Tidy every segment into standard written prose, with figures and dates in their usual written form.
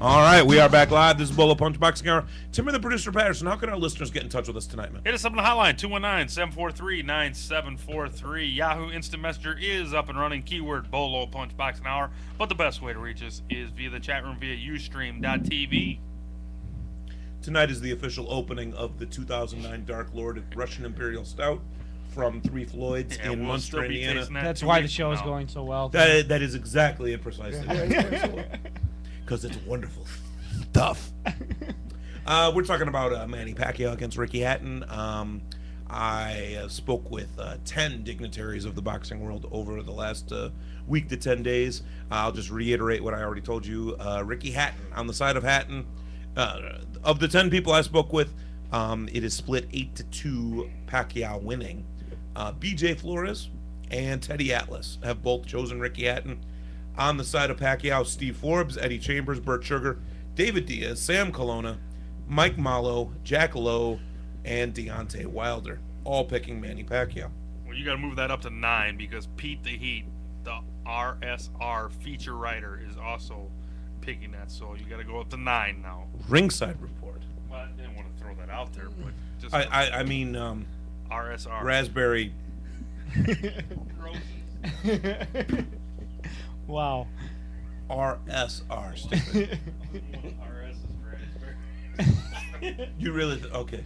All right, we are back live. This is Bolo Punch Boxing Hour. Timmy, the producer, Patterson. How can our listeners get in touch with us tonight, man? Hit us up on the hotline, 219-743-9743. Yahoo Instant Messenger is up and running. Keyword Bolo Punch Boxing Hour. But the best way to reach us is via the chat room via ustream.tv. Tonight is the official opening of the 2009 Dark Lord Russian Imperial Stout from Three Floyds in Munster, Indiana. That's why the show is going so well. That is exactly it, precisely. Because it's wonderful stuff. We're talking about Manny Pacquiao against Ricky Hatton. I spoke with 10 dignitaries of the boxing world over the last week to 10 days. I'll just reiterate what I already told you. Ricky Hatton, on the side of Hatton, of the 10 people I spoke with, it is split 8-2 Pacquiao winning. BJ Flores and Teddy Atlas have both chosen Ricky Hatton. On the side of Pacquiao, Steve Forbes, Eddie Chambers, Burt Sugar, David Diaz, Sam Colonna, Mike Malo, Jack Lowe, and Deontay Wilder, all picking Manny Pacquiao. Well, you got to move that up to 9 because Pete the Heat, the RSR feature writer, is also picking that. So you got to go up to 9 now. Ringside Report. Well, I didn't want to throw that out there, but just I mean RSR. Raspberry. Wow. RSR. Stupid. RS is raspberry. You really okay?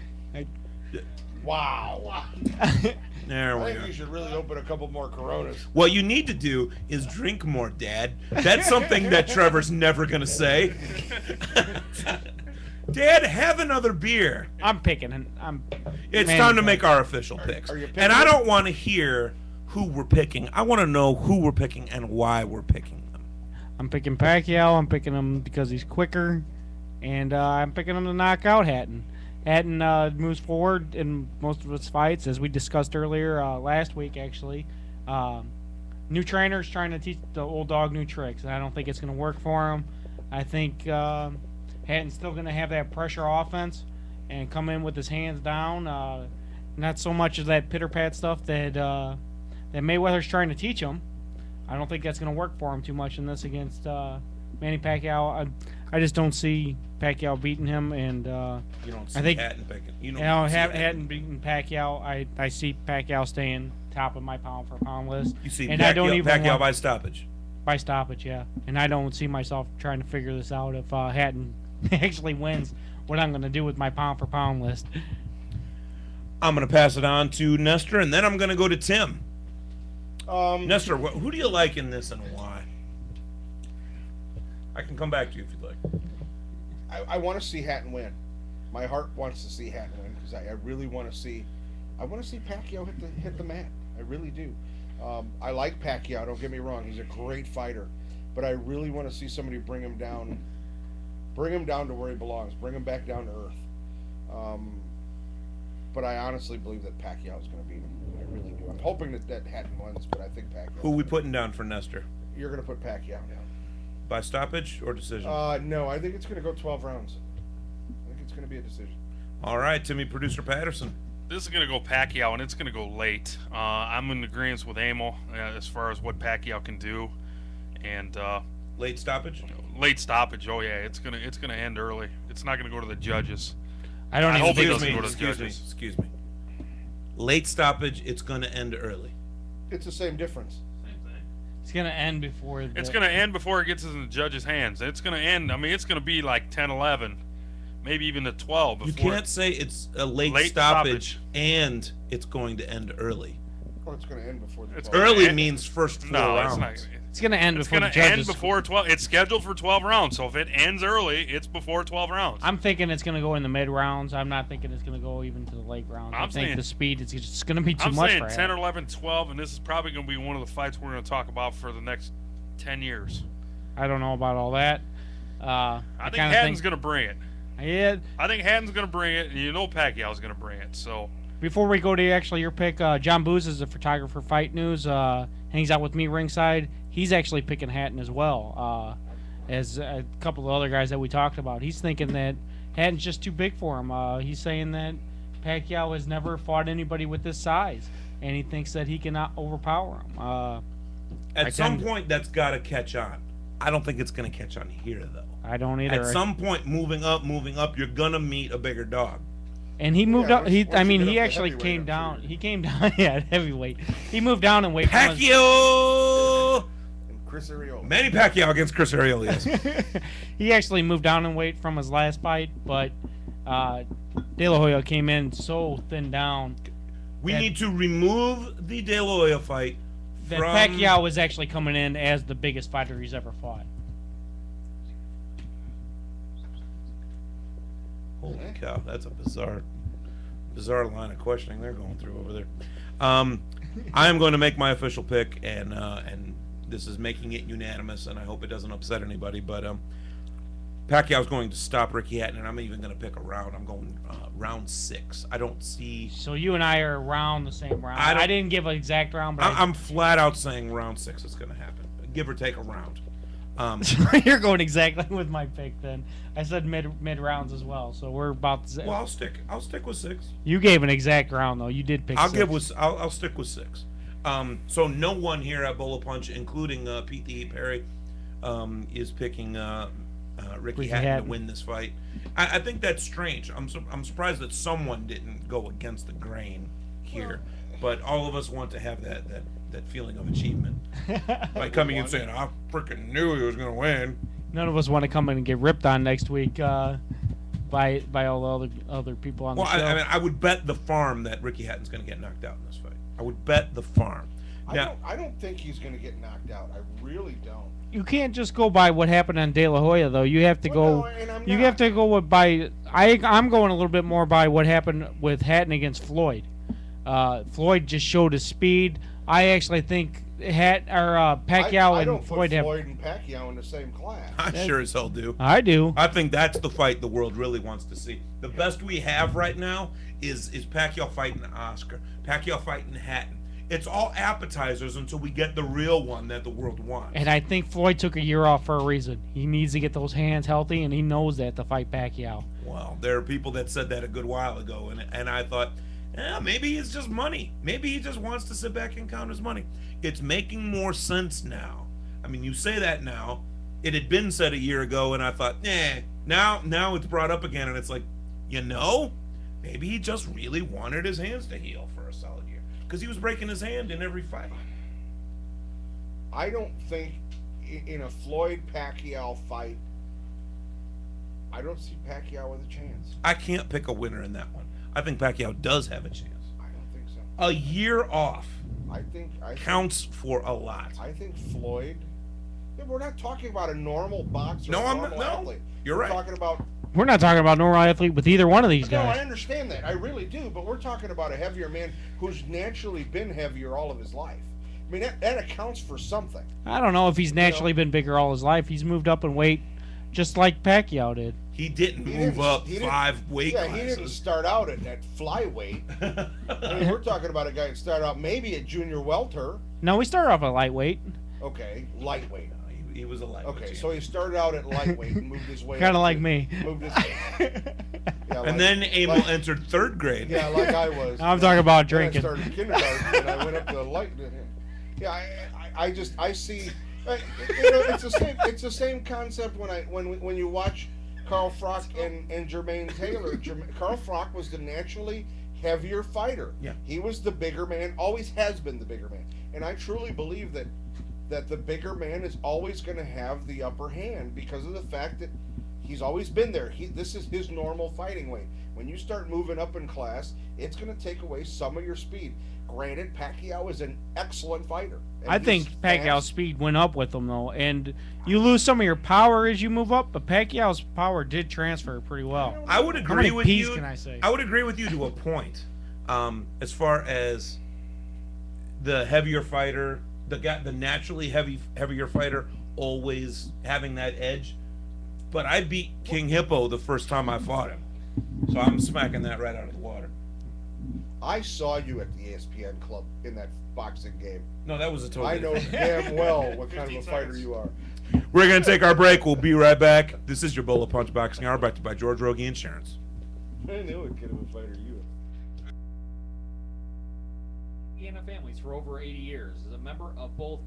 Wow. There we I think go. you should really open a couple more Coronas. What you need to do is drink more, Dad. That's something that Trevor's never gonna say. Dad, have another beer. I'm picking. It's time to make our official picks. are you picking And I them? don't want to hear who we're picking. I want to know who we're picking and why we're picking them. I'm picking Pacquiao. I'm picking him because he's quicker, and I'm picking him to knock out Hatton. Hatton moves forward in most of his fights, as we discussed earlier last week, actually. New trainers trying to teach the old dog new tricks, and I don't think it's going to work for him. I think Hatton's still going to have that pressure offense and come in with his hands down. Not so much of that pitter-pat stuff that Mayweather's trying to teach him. I don't think that's going to work for him too much in this against Manny Pacquiao. I just don't see Pacquiao beating him, and You don't see I think Hatton picking. You Hatton beating Pacquiao. I see Pacquiao staying top of my pound for pound list. You see and I don't even Pacquiao want- by stoppage. by stoppage, yeah. And I don't see myself trying to figure this out if Hatton actually wins. What I'm going to do with my pound for pound list. I'm going to pass it on to Nestor, and then I'm going to go to Tim. Nestor, who do you like in this and why? I can come back to you if you'd like. I want to see Hatton win. My heart wants to see Hatton win because I really want to see. I want to see Pacquiao hit the mat. I really do. I like Pacquiao. Don't get me wrong. He's a great fighter, but I really want to see somebody bring him down to where he belongs. Bring him back down to earth. But I honestly believe that Pacquiao is going to beat him. I really do. I'm hoping that Hatton wins, but I think Pacquiao. Who are we putting down for Nestor? You're going to put Pacquiao down. By stoppage or decision? No, I think it's going to go 12 rounds. I think it's going to be a decision. All right, Timmy, producer Patterson. This is going to go Pacquiao, and it's going to go late. I'm in agreement with Emil as far as what Pacquiao can do, and Late stoppage? late stoppage. Oh yeah, it's gonna end early. It's not going to go to the judges. I don't I even hope it think doesn't go to the Excuse me. judges. Excuse me. Late stoppage, it's going to end early. It's the same difference. it's going to end before. It's going to end before it gets in the judges' hands. It's going to end. I mean, it's going to be like 10-11, maybe even to 12. You Before can't say it's a late Late stoppage and it's going to end early. Or it's going to end before the It's 12. Early end- means first 4 No, rounds. it's not. It's going to end It's before going the to end judges. before 12. It's scheduled for 12 rounds, so if it ends early, it's before 12 rounds. I'm thinking it's going to go in the mid rounds. I'm not thinking it's going to go even to the late rounds. I I'm think saying- the speed is just going to be too I'm much saying for 10 or Hatton. 11, 12, and this is probably going to be one of the fights we're going to talk about for the next 10 years. I don't know about all that. I think kinda Hatton's going to bring it. Yeah. I think Hatton's going to bring it, and you know Pacquiao's going to bring it. So Before we go to actually your pick, John Booz is a photographer for Fight News. Hangs out with me ringside. He's actually picking Hatton as well, as a couple of other guys that we talked about. He's thinking that Hatton's just too big for him. He's saying that Pacquiao has never fought anybody with this size, and he thinks that he cannot overpower him. At some point, that's got to catch on. I don't think it's going to catch on here, though. I don't either. At some point, moving up, you're going to meet a bigger dog. And he moved up. once you get up He to actually heavyweight, came I'm down. sure. He came down. Yeah, at heavyweight. He moved down in weight. Pacquiao! And Chris Arreola. Manny Pacquiao against Chris Arreola, yes. He actually moved down in weight from his last fight, but De La Hoya came in so thin down We And- need to remove the De La Hoya fight that from... Pacquiao was actually coming in as the biggest fighter he's ever fought. Holy cow, that's a bizarre line of questioning they're going through over there. I am going to make my official pick, and this is making it unanimous, and I hope it doesn't upset anybody, but Pacquiao's going to stop Ricky Hatton, and I'm even going to pick a round. I'm going round 6. I don't see... So you and I are around the same round. I didn't give an exact round, but I'm flat out saying round 6 is going to happen. Give or take a round. You're going exactly with my pick then. I said mid rounds as well, so we're about the Well, I'll stick with 6. You gave an exact round though. You did pick. I'll stick with 6. So no one here at Bolo Punch, including Pete the Heat Perry, is picking Ricky Hatton to win this fight. I think that's strange. I'm surprised that someone didn't go against the grain here, but all of us want to have that feeling of achievement by coming and saying, "I freaking knew he was going to win." None of us want to come in and get ripped on next week by all the other people on the show. I mean, I would bet the farm that Ricky Hatton's going to get knocked out in this fight. I would bet the farm. Now, I don't think he's going to get knocked out. I really don't. You can't just go by what happened on De La Hoya though. You have to Well, go. no, and I'm You not. have to go by. I'm going a little bit more by what happened with Hatton against Floyd. Floyd just showed his speed. I actually think Pacquiao I don't and put Floyd have. Floyd and Pacquiao in the same class. I sure as hell do. I do. I think that's the fight the world really wants to see. The best we have right now is Pacquiao fighting Oscar, Pacquiao fighting Hatton. It's all appetizers until we get the real one that the world wants. And I think Floyd took a year off for a reason. He needs to get those hands healthy, and he knows that to fight Pacquiao. Well, there are people that said that a good while ago, and I thought, maybe it's just money. Maybe he just wants to sit back and count his money. It's making more sense now. I mean, you say that now. It had been said a year ago, and I thought, now it's brought up again, and it's like, maybe he just really wanted his hands to heal for a solid year. Because he was breaking his hand in every fight. I don't think in a Floyd-Pacquiao fight, I don't see Pacquiao with a chance. I can't pick a winner in that one. I think Pacquiao does have a chance. I don't think so. A year off I think counts for a lot. I think Floyd. Yeah, we're not talking about a normal boxer. No, or a I'm normal no. athlete. You're We're right. talking about. We're not talking about normal athlete with either one of these No, I guys. understand that. I really do. But we're talking about a heavier man who's naturally been heavier all of his life. I mean, that accounts for something. I don't know if he's naturally been bigger all his life. He's moved up in weight just like Pacquiao did. He didn't He move didn't- up he didn't- 5 weight Yeah, classes. he didn't start out at flyweight. I mean, we're talking about a guy that started out maybe at junior welter. No, we started off at lightweight. Okay, lightweight. He was a lightweight. Okay, champ. so he started out at lightweight and moved his way. Kind of up like to- me. Moved his. Yeah, And then Emil entered 3rd grade. Yeah, like I was. I'm talking about Then drinking. I started kindergarten and I went up to light. Yeah, I see. It's the same concept when you watch Carl Froch and Jermaine Taylor. Carl Froch was the naturally heavier fighter. Yeah. He was the bigger man, always has been the bigger man. And I truly believe that the bigger man is always going to have the upper hand because of the fact that he's always been there. This is his normal fighting weight. When you start moving up in class, it's going to take away some of your speed. Granted, Pacquiao is an excellent fighter. and I think he's Pacquiao's fast. speed went up with him though, and you lose some of your power as you move up. But Pacquiao's power did transfer pretty well. I would How agree many with P's you. can I say? I would agree with you to a point. As far as the heavier fighter, the naturally heavier fighter always having that edge. But I beat King Hippo the first time I fought him. So I'm smacking that right out of the water. I saw you at the ESPN club in that boxing game. No, that was a totally I know different- damn well what kind of 15 a fighter seconds. you are. We're going to take our break. We'll be right back. This is your Bolo Punch Boxing Hour, brought to you by George Rogie Insurance. I knew what kind of a fighter you are. Indiana Families for over 80 years. As a member of both